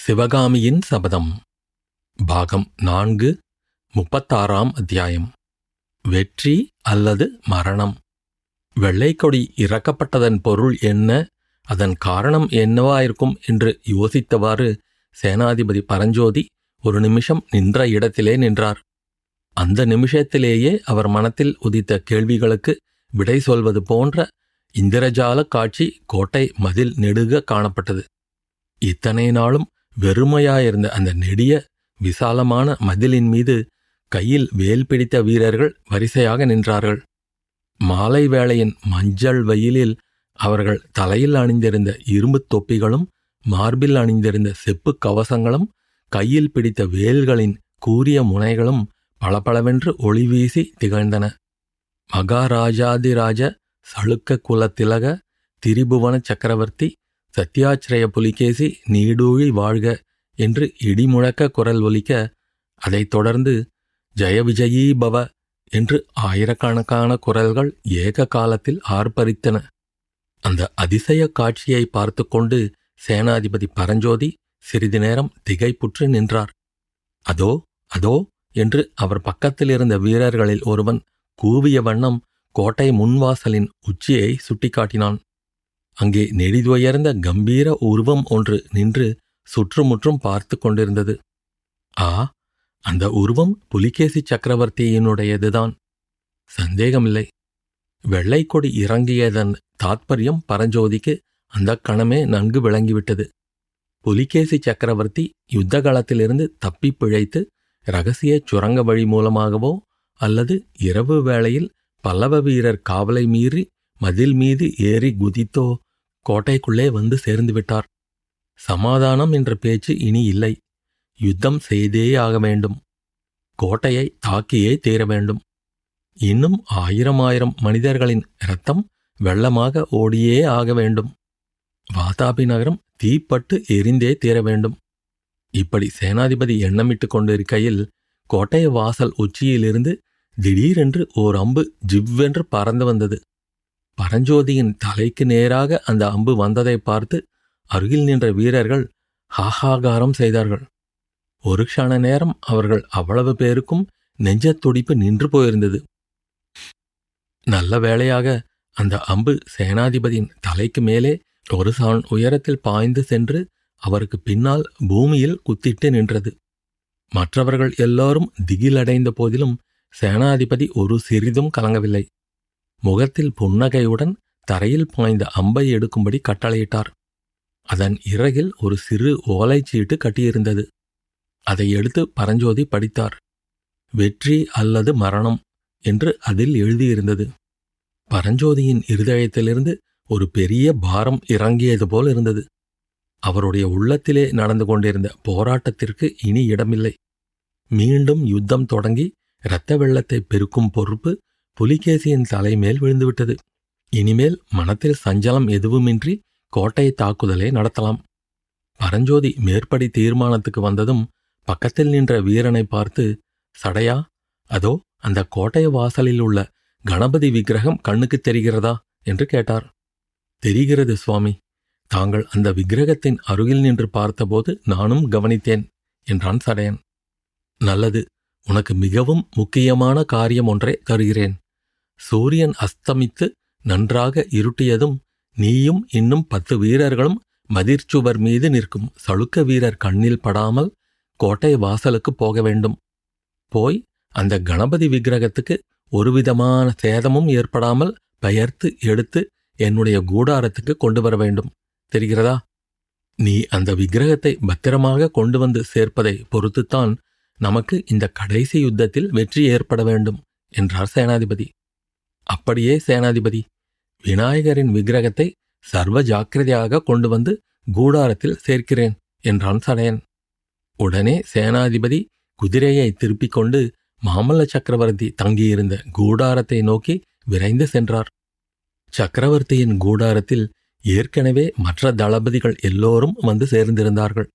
சிவகாமியின் சபதம் பாகம் 4 36ஆம் அத்தியாயம். வெற்றி அல்லது மரணம். வெள்ளைக்கொடி இறக்கப்பட்டதன் பொருள் என்ன, அதன் காரணம் என்னவாயிருக்கும் என்று யோசித்தவாறு சேனாதிபதி பரஞ்சோதி ஒரு நிமிஷம் நின்ற இடத்திலே நின்றார். அந்த நிமிஷத்திலேயே அவர் மனத்தில் உதித்த கேள்விகளுக்கு விடை சொல்வது போன்ற இந்திரஜால காட்சி கோட்டை மதில் நெடுக காணப்பட்டது. இத்தனை நாளும் வெறுமையாயிருந்த அந்த நெடிய விசாலமான மதிலின் மீது கையில் வேல் பிடித்த வீரர்கள் வரிசையாக நின்றார்கள். மாலை வேளையின் மஞ்சள் வெயிலில் அவர்கள் தலையில் அணிந்திருந்த இரும்புத் தொப்பிகளும் மார்பில் அணிந்திருந்த செப்புக் கவசங்களும் கையில் பிடித்த வேல்களின் கூரிய முனைகளும் பளபளவென்று ஒளி வீசி திகழ்ந்தன. மகாராஜாதிராஜ சளுக்க குலத்திலக திரிபுவன சக்கரவர்த்தி சத்யாச்சிரய புலிகேசி நீடூழி வாழ்க என்று இடிமுழக்க குரல் ஒலிக்க, அதைத் தொடர்ந்து ஜெய விஜயீ பவ என்று ஆயிரக்கணக்கான குரல்கள் ஏக காலத்தில் ஆர்ப்பரித்தன. அந்த அதிசய காட்சியை பார்த்து கொண்டு சேனாதிபதி பரஞ்சோதி சிறிது நேரம் திகைப்புற்று நின்றார். அதோ அதோ என்று அவர் பக்கத்திலிருந்த வீரர்களில் ஒருவன் கூவிய வண்ணம் கோட்டை முன்வாசலின் உச்சியை சுட்டிக்காட்டினான். அங்கே நெடிதுயர்ந்த கம்பீர உருவம் ஒன்று நின்று சுற்றுமுற்றும் பார்த்து கொண்டிருந்தது. அந்த உருவம் புலிகேசி சக்கரவர்த்தியினுடையதுதான், சந்தேகமில்லை. வெள்ளைக்கொடி இறங்கியதன் தாத்பரியம் பரஞ்சோதிக்கு அந்த கணமே நன்கு விளங்கிவிட்டது. புலிகேசி சக்கரவர்த்தி யுத்த காலத்திலிருந்து தப்பி பிழைத்து இரகசிய சுரங்க வழி மூலமாகவோ அல்லது இரவு வேளையில் பல்லவ வீரர் காவலை மீறி மதில் மீது ஏறி குதித்தோ கோட்டைக்குள்ளே வந்து சேர்ந்துவிட்டார். சமாதானம் என்ற பேச்சு இனி இல்லை. யுத்தம் செய்தே ஆக வேண்டும். கோட்டையை தாக்கியே தீர வேண்டும். இன்னும் 1000 மனிதர்களின் இரத்தம் வெள்ளமாக ஓடியே ஆக வேண்டும். வாதாபி நகரம் தீப்பட்டு எரிந்தே தீர வேண்டும். இப்படி சேனாதிபதி எண்ணமிட்டு கொண்டிருக்கையில் கோட்டை வாசல் உச்சியிலிருந்து திடீரென்று ஓர் அம்பு ஜிவ்வென்று பறந்து வந்தது. பரஞ்சோதியின் தலைக்கு நேராக அந்த அம்பு வந்ததை பார்த்து அருகில் நின்ற வீரர்கள் ஹாஹாகாரம் செய்தார்கள். ஒரு க்ஷண நேரம் அவர்கள் அவ்வளவு பேருக்கும் நெஞ்சத் துடிப்பு நின்று போயிருந்தது. நல்ல வேளையாக அந்த அம்பு சேனாதிபதியின் தலைக்கு மேலே ஒரு சாண் உயரத்தில் பாய்ந்து சென்று அவருக்கு பின்னால் பூமியில் குத்திட்டு நின்றது. மற்றவர்கள் எல்லாரும் திகிலடைந்த போதிலும் சேனாதிபதி ஒரு சிறிதும் கலங்கவில்லை. முகத்தில் புன்னகையுடன் தரையில் பாய்ந்த அம்பை எடுக்கும்படி கட்டளையிட்டார். அதன் இறகில் ஒரு சிறு ஓலைச்சீட்டு கட்டியிருந்தது. அதை எடுத்து பரஞ்சோதி படித்தார். வெற்றி அல்லது மரணம் என்று அதில் எழுதியிருந்தது. பரஞ்சோதியின் இருதயத்திலிருந்து ஒரு பெரிய பாரம் இறங்கியது போல் இருந்தது. அவருடைய உள்ளத்திலே நடந்து கொண்டிருந்த போராட்டத்திற்கு இனி இடமில்லை. மீண்டும் யுத்தம் தொடங்கி இரத்த வெள்ளத்தை பெருக்கும் பொறுப்பு புலிகேசியின் தலைமேல் விழுந்துவிட்டது. இனிமேல் மனத்தில் சஞ்சலம் எதுவுமின்றி கோட்டை தாக்குதலை நடத்தலாம். பரஞ்சோதி மேற்படி தீர்மானத்துக்கு வந்ததும் பக்கத்தில் நின்ற வீரனை பார்த்து, சடையா, அதோ அந்த கோட்டை வாசலில் உள்ள கணபதி விக்கிரகம் கண்ணுக்குத் தெரிகிறதா என்று கேட்டார். தெரிகிறது சுவாமி. தாங்கள் அந்த விக்கிரகத்தின் அருகில் நின்று பார்த்தபோது நானும் கவனித்தேன் என்றான் சடையன். நல்லது, உனக்கு மிகவும் முக்கியமான காரியம் ஒன்றை தருகிறேன். சூரியன் அஸ்தமித்து நன்றாக இருட்டியதும் நீயும் இன்னும் 10 வீரர்களும் மதிர்ச்சுவர் மீது நிற்கும் சளுக்க வீரர் கண்ணில் படாமல் கோட்டை வாசலுக்கு போக வேண்டும். போய் அந்த கணபதி விக்கிரகத்துக்கு ஒருவிதமான சேதமும் ஏற்படாமல் பெயர்த்து எடுத்து என்னுடைய கூடாரத்துக்கு கொண்டு வர வேண்டும். தெரிகிறதா? நீ அந்த விக்கிரகத்தை பத்திரமாக கொண்டு வந்து சேர்ப்பதை பொறுத்துத்தான் நமக்கு இந்த கடைசி யுத்தத்தில் வெற்றி ஏற்பட வேண்டும் என்றார் சேனாதிபதி. அப்படியே சேனாதிபதி, விநாயகரின் விக்கிரகத்தை சர்வ ஜாக்கிரதையாக கொண்டு வந்து கூடாரத்தில் சேர்க்கிறேன் என்றான் சடையன். உடனே சேனாதிபதி குதிரையை திருப்பிக் கொண்டு மாமல்ல சக்கரவர்த்தி தங்கியிருந்த கூடாரத்தை நோக்கி விரைந்து சென்றார். சக்கரவர்த்தியின் கூடாரத்தில் ஏற்கனவே மற்ற தளபதிகள் எல்லோரும் வந்து சேர்ந்திருந்தார்கள்.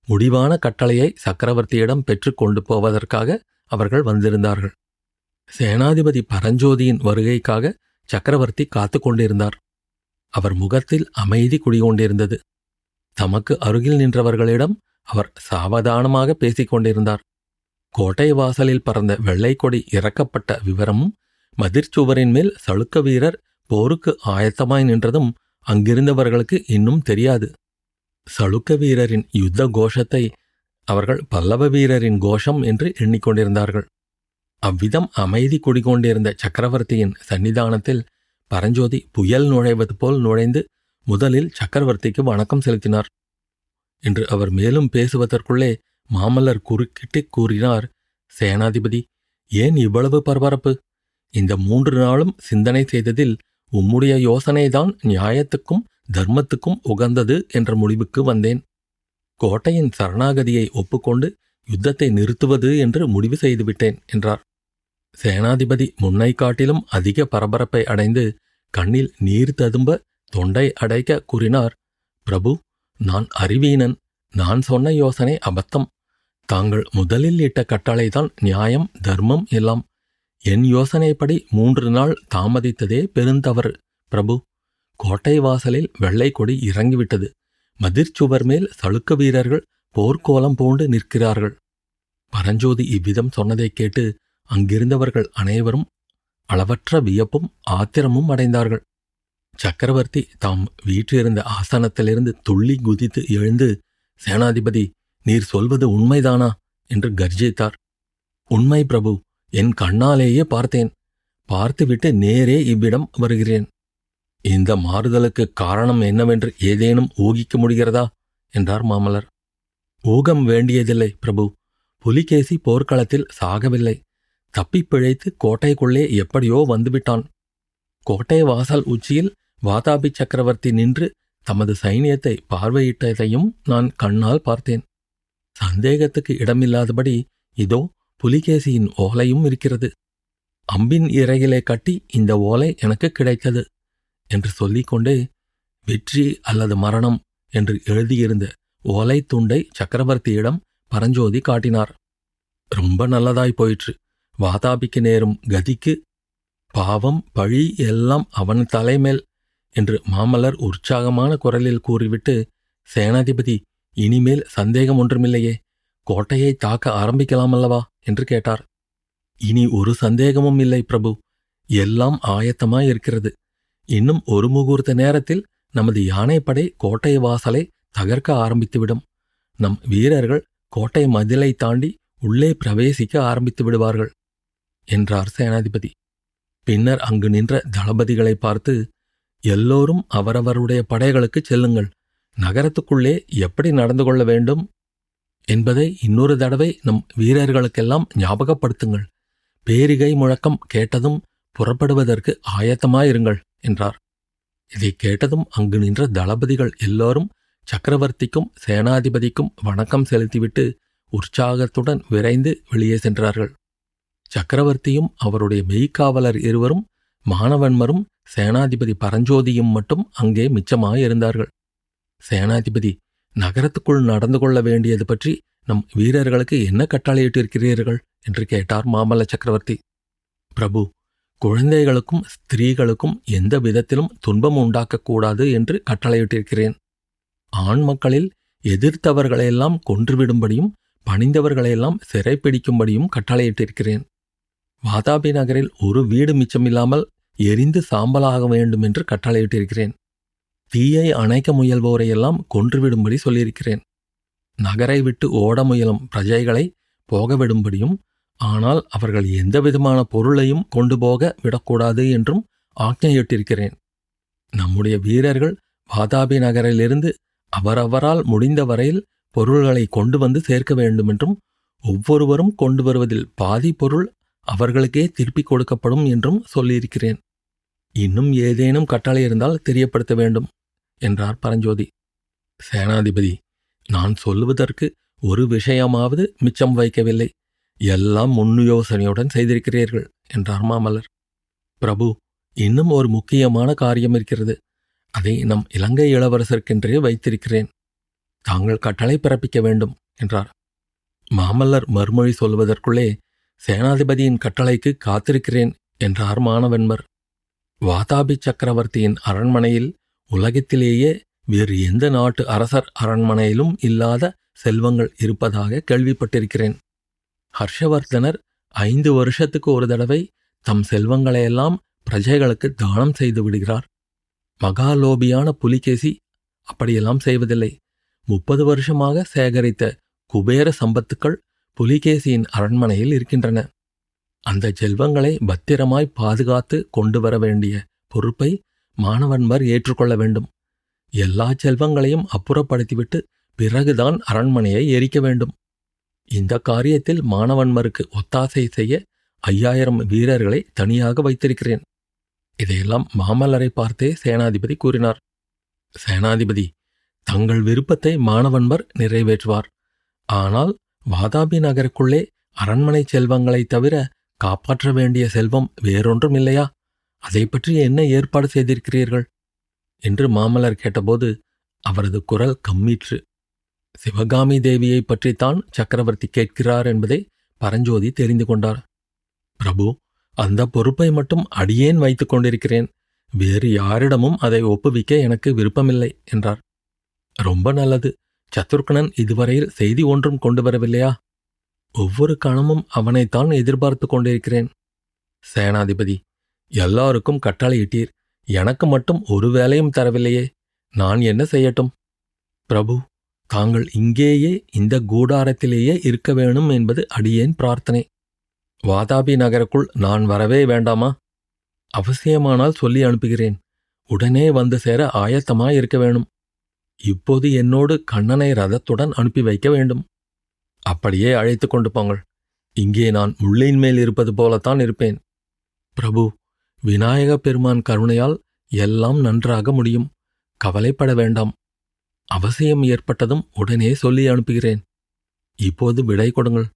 முடிவான கட்டளையை சக்கரவர்த்தியிடம் பெற்றுக் கொண்டு போவதற்காக அவர்கள் வந்திருந்தார்கள். சேனாதிபதி பரஞ்சோதியின் வருகைக்காக சக்கரவர்த்தி காத்து கொண்டிருந்தார். அவர் முகத்தில் அமைதி குடிகொண்டிருந்தது. தமக்கு அருகில் நின்றவர்களிடம் அவர் சாவதானமாக பேசிக் கொண்டிருந்தார். கோட்டை வாசலில் பறந்த வெள்ளைக்கொடி இறக்கப்பட்ட விவரமும், மதிர்ச்சுவரின் மேல் சளுக்க வீரர் போருக்கு ஆயத்தமாய் நின்றதும் அங்கிருந்தவர்களுக்கு இன்னும் தெரியாது. சளுக்க வீரரின் யுத்த கோஷத்தை அவர்கள் பல்லவ வீரரின் கோஷம் என்று எண்ணிக்கொண்டிருந்தார்கள். அவ்விதம் அமைதி குடிகொண்டிருந்த சக்கரவர்த்தியின் சன்னிதானத்தில் பரஞ்சோதி புயல் நுழைவது போல் நுழைந்து முதலில் சக்கரவர்த்திக்கு வணக்கம் செலுத்தினார். என்று அவர் மேலும் பேசுவதற்குள்ளே மாமல்லர் குறுக்கிட்டு கூறினார், சேனாதிபதி, ஏன் இவ்வளவு பரபரப்பு? இந்த 3 நாளும் சிந்தனை செய்ததில் உம்முடைய யோசனைதான் நியாயத்துக்கும் தர்மத்துக்கும் உகந்தது என்ற முடிவுக்கு வந்தேன். கோட்டையின் சரணாகதியை ஒப்புக்கொண்டு யுத்தத்தை நிறுத்துவது என்று முடிவு செய்துவிட்டேன் என்றார். சேனாதிபதி முன்னை காட்டிலும் அதிக பரபரப்பை அடைந்து கண்ணில் நீர் ததும்ப தொண்டை அடைக்க கூறினார், பிரபு, நான் அறிவீனன். நான் சொன்ன யோசனை அபத்தம். தாங்கள் முதலில் இட்ட கட்டளைதான் நியாயம் தர்மம் எல்லாம். என் யோசனைப்படி 3 நாள் தாமதித்ததே பெருந்தவறு. பிரபு, கோட்டை வாசலில் வெள்ளை கொடி இறங்கிவிட்டது. மதிர்ச்சுவர் மேல் சளுக்க வீரர்கள் போர்க்கோலம் பூண்டு நிற்கிறார்கள். பரஞ்சோதி இவ்விதம் சொன்னதைக் கேட்டு அங்கிருந்தவர்கள் அனைவரும் அளவற்ற வியப்பும் ஆத்திரமும் அடைந்தார்கள். சக்கரவர்த்தி தாம் வீற்றிருந்த ஆசனத்திலிருந்து துள்ளி குதித்து எழுந்து, சேனாதிபதி, நீர் சொல்வது உண்மைதானா என்று கர்ஜித்தார். உண்மை பிரபு, என் கண்ணாலேயே பார்த்தேன். பார்த்துவிட்டு நேரே இவ்விடம் வருகிறேன். இந்த மாறுதலுக்கு காரணம் என்னவென்று ஏதேனும் ஊகிக்க முடிகிறதா என்றார் மாமல்லர். ஊகம் வேண்டியதில்லை பிரபு. புலிகேசி போர்க்களத்தில் சாகவில்லை. தப்பிப் பிழைத்து கோட்டைக்குள்ளே எப்படியோ வந்துவிட்டான். கோட்டை வாசல் உச்சியில் வாதாபி சக்கரவர்த்தி நின்று தமது சைனியத்தை பார்வையிட்டதையும் நான் கண்ணால் பார்த்தேன். சந்தேகத்துக்கு இடமில்லாதபடி இதோ புலிகேசியின் ஓலையும் இருக்கிறது. அம்பின் இறகிலே கட்டி இந்த ஓலை எனக்கு கிடைத்தது என்று சொல்லிக்கொண்டே வெற்றி அல்லது மரணம் என்று எழுதியிருந்த ஓலை துண்டை சக்கரவர்த்தியிடம் பரஞ்சோதி காட்டினார். ரொம்ப நல்லதாய் போயிற்று. வாதாபிக்கு நேரும் கதிக்கு பாவம் பழி எல்லாம் அவன் தலைமேல் என்று மாமல்லர் உற்சாகமான குரலில் கூறிவிட்டு, சேனாதிபதி, இனிமேல் சந்தேகம் ஒன்றுமில்லையே, கோட்டையை தாக்க ஆரம்பிக்கலாமல்லவா என்று கேட்டார். இனி ஒரு சந்தேகமும் இல்லை பிரபு. எல்லாம் ஆயத்தமாயிருக்கிறது. இன்னும் ஒரு முகூர்த்த நேரத்தில் நமது யானைப்படை கோட்டை வாசலை தகர்க்க ஆரம்பித்துவிடும். நம் வீரர்கள் கோட்டை மதிலை தாண்டி உள்ளே பிரவேசிக்க ஆரம்பித்து விடுவார்கள் என்றார் சேனாதிபதி. பின்னர் அங்கு நின்ற தளபதிகளை பார்த்து, எல்லோரும் அவரவருடைய படைகளுக்குச் செல்லுங்கள். நகரத்துக்குள்ளே எப்படி நடந்து கொள்ள வேண்டும் என்பதை இன்னொரு தடவை நம் வீரர்களுக்கெல்லாம் ஞாபகப்படுத்துங்கள். பேரிகை முழக்கம் கேட்டதும் புறப்படுவதற்கு ஆயத்தமாயிருங்கள் என்றார். இதைக் கேட்டதும் அங்கு நின்ற தளபதிகள் எல்லோரும் சக்கரவர்த்திக்கும் சேனாதிபதிக்கும் வணக்கம் செலுத்திவிட்டு உற்சாகத்துடன் விரைந்து வெளியே சென்றார்கள். சக்கரவர்த்தியும் அவருடைய மெய்க்காவலர் இருவரும் மானவன்மரும் சேனாதிபதி பரஞ்சோதியும் மட்டும் அங்கே மிச்சமாயிருந்தார்கள். சேனாதிபதி, நகரத்துக்குள் நடந்து கொள்ள வேண்டியது பற்றி நம் வீரர்களுக்கு என்ன கட்டளையிட்டிருக்கிறீர்கள் என்று கேட்டார் மாமல்ல சக்கரவர்த்தி. பிரபு, குழந்தைகளுக்கும் ஸ்திரீகளுக்கும் எந்த விதத்திலும் துன்பம் உண்டாக்கக்கூடாது என்று கட்டளையிட்டிருக்கிறேன். ஆண் மக்களில் எதிர்த்தவர்களையெல்லாம் கொன்றுவிடும்படியும் பணிந்தவர்களையெல்லாம் சிறைப்பிடிக்கும்படியும் கட்டளையிட்டிருக்கிறேன். வாதாபி நகரில் ஒரு வீடு மிச்சமில்லாமல் எரிந்து சாம்பலாக வேண்டும் என்று கட்டளையிட்டிருக்கிறேன். தீயை அணைக்க முயல்வோரையெல்லாம் கொன்றுவிடும்படி சொல்லியிருக்கிறேன். நகரை விட்டு ஓட முயலும் பிரஜைகளை போகவிடும்படியும், ஆனால் அவர்கள் எந்தவிதமான பொருளையும் கொண்டு போக விடக்கூடாது என்றும் ஆக்ஞையிட்டிருக்கிறேன். நம்முடைய வீரர்கள் வாதாபி நகரிலிருந்து அவரவரால் முடிந்த வரையில் பொருள்களை கொண்டு வந்து சேர்க்க வேண்டுமென்றும், ஒவ்வொருவரும் கொண்டு வருவதில் பாதி பொருள் அவர்களுக்கே திருப்பிக் கொடுக்கப்படும் என்றும் சொல்லியிருக்கிறேன். இன்னும் ஏதேனும் கட்டளை இருந்தால் தெரியப்படுத்த வேண்டும் என்றார் பரஞ்சோதி. சேனாதிபதி, நான் சொல்லுவதற்கு ஒரு விஷயமாவது மிச்சம் வைக்கவில்லை. எல்லாம் முன்யோசனையுடன் செய்திருக்கிறீர்கள் என்றார் மாமல்லர். பிரபு, இன்னும் ஒரு முக்கியமான காரியம் இருக்கிறது. அதை நம் இலங்கை இளவரசருக்கென்றே வைத்திருக்கிறேன். தாங்கள் கட்டளை பிறப்பிக்க வேண்டும் என்றார். மாமல்லர் மறுமொழி சொல்வதற்குள்ளே, சேனாதிபதியின் கட்டளைக்கு காத்திருக்கிறேன் என்றார் மானவன்மர். வாதாபி சக்கரவர்த்தியின் அரண்மனையில் உலகத்திலேயே வேறு எந்த நாட்டு அரசர் அரண்மனையிலும் இல்லாத செல்வங்கள் இருப்பதாக கேள்விப்பட்டிருக்கிறேன். ஹர்ஷவர்தனர் 5 வருஷத்துக்கு ஒரு தடவை தம் செல்வங்களையெல்லாம் பிரஜைகளுக்கு தானம் செய்து விடுகிறார். மகாலோபியான புலிகேசி அப்படியெல்லாம் செய்வதில்லை. 30 வருஷமாக சேகரித்த குபேர சம்பத்துக்கள் புலிகேசியின் அரண்மனையில் இருக்கின்றன. அந்த செல்வங்களை பத்திரமாய் பாதுகாத்து கொண்டு வர வேண்டிய பொறுப்பை மானவன்மர் ஏற்றுக்கொள்ள வேண்டும். எல்லா செல்வங்களையும் அப்புறப்படுத்திவிட்டு பிறகுதான் அரண்மனையை எரிக்க வேண்டும். இந்த காரியத்தில் மானவன்மருக்கு ஒத்தாசை செய்ய 5000 வீரர்களை தனியாக வைத்திருக்கிறேன். இதையெல்லாம் மாமல்லரை பார்த்தே சேனாதிபதி கூறினார். சேனாதிபதி, தங்கள் விருப்பத்தை மானவன்மர் நிறைவேற்றுவார். ஆனால் வாதாபி நகருக்குள்ளே அரண்மனை செல்வங்களைத் தவிர காப்பாற்ற வேண்டிய செல்வம் வேறொன்றும் இல்லையா? அதை பற்றி என்ன ஏற்பாடு செய்திருக்கிறீர்கள் என்று மாமல்லர் கேட்டபோது அவரது குரல் கம்மிற்று. சிவகாமி தேவியை பற்றித்தான் சக்கரவர்த்தி கேட்கிறார் என்பதை பரஞ்சோதி தெரிந்து கொண்டார். பிரபு, அந்த பொறுப்பை மட்டும் அடியேன் வைத்துக் கொண்டிருக்கிறேன். வேறு யாரிடமும் அதை ஒப்புவிக்க எனக்கு விருப்பமில்லை என்றார். ரொம்ப நல்லது. சத்ருக்கனன் இதுவரையில் செய்தி ஒன்றும் கொண்டு வரவில்லையா? ஒவ்வொரு கணமும் அவனைத்தான் எதிர்பார்த்து கொண்டிருக்கிறேன். சேனாதிபதி, எல்லாருக்கும் கட்டளையிட்டீர். எனக்கு மட்டும் ஒரு வேலையும் தரவில்லையே. நான் என்ன செய்யட்டும்? பிரபு, தாங்கள் இங்கேயே இந்த கூடாரத்திலேயே இருக்க வேணும் என்பது அடியேன் பிரார்த்தனை. வாதாபி நகருக்குள் நான் வரவே வேண்டாமா? அவசியமானால் சொல்லி அனுப்புகிறேன். உடனே வந்து சேர ஆயத்தமாயிருக்க வேணும். இப்போது என்னோடு கண்ணனை ரதத்துடன் அனுப்பி வைக்க வேண்டும். அப்படியே அழைத்து கொண்டு போங்கள். இங்கே நான் முள்ளின் மேல் இருப்பது போலத்தான் இருப்பேன். பிரபு, விநாயகப் பெருமான் கருணையால் எல்லாம் நன்றாக முடியும். கவலைப்பட வேண்டாம். அவசியம் ஏற்பட்டதும் உடனே சொல்லி அனுப்புகிறேன். இப்போது விடை கொடுங்கள்.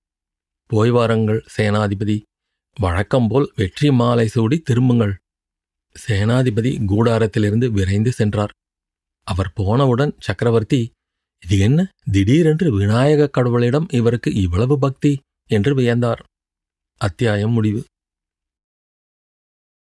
போய் வாருங்கள் சேனாதிபதி. வழக்கம்போல் வெற்றி மாலை சூடி திரும்புங்கள். சேனாதிபதி கூடாரத்திலிருந்து விரைந்து சென்றார். அவர் போனவுடன் சக்கரவர்த்தி, இது என்ன திடீரென்று விநாயகக் கடவுளிடம் இவருக்கு இவ்வளவு பக்தி என்று வியந்தார். அத்தியாயம் முடிவு.